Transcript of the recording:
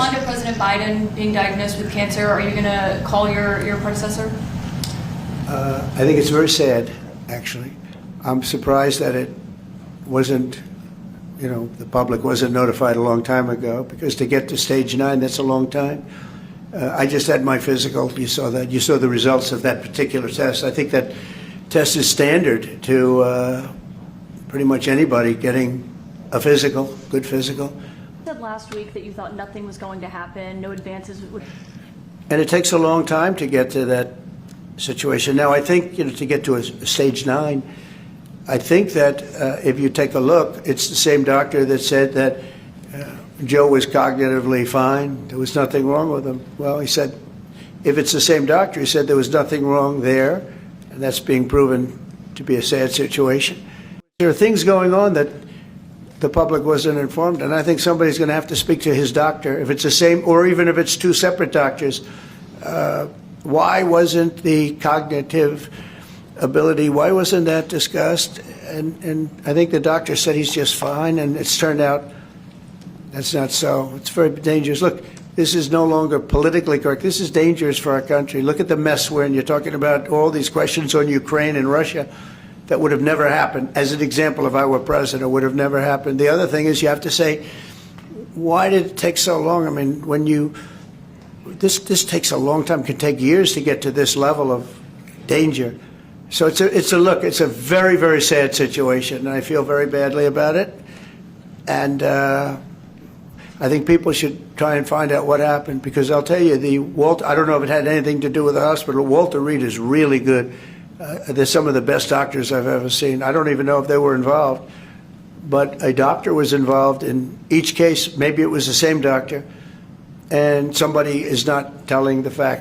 respond to President Biden being diagnosed with cancer? Are you going to call your predecessor? I think it's very sad, actually. I'm surprised that it wasn't, the public wasn't notified a long time ago, because to get to stage 9, that's a long time. I just had my physical. You saw that. You saw the results of that particular test. I think that test is standard to pretty much anybody getting a physical, good physical. You said last week that you thought nothing was going to happen, no advances would. And it takes a long time to get to that situation. Now, I think, to get to a stage 9, I think that if you take a look, it's the same doctor that said that Joe was cognitively fine. There was nothing wrong with him. Well, he said, if it's the same doctor, he said there was nothing wrong there, and that's being proven to be a sad situation. There are things going on that the public wasn't informed, and I think somebody's going to have to speak to his doctor. If it's the same, or even if it's 2 separate doctors, why wasn't the cognitive ability, why wasn't that discussed? And I think the doctor said he's just fine, and it's turned out that's not so. It's very dangerous. Look, this is no longer politically correct. This is dangerous for our country. Look at the mess we're in. You're talking about all these questions on Ukraine and Russia that would have never happened. As an example, if I were president, it would have never happened. The other thing is you have to say, why did it take so long? I mean, when this takes a long time. It can take years to get to this level of danger. So it's a very, very sad situation, and I feel very badly about it. And I think people should try and find out what happened, because I'll tell you, I don't know if it had anything to do with the hospital. Walter Reed is really good. They're some of the best doctors I've ever seen. I don't even know if they were involved, but a doctor was involved in each case. Maybe it was the same doctor, and somebody is not telling the facts.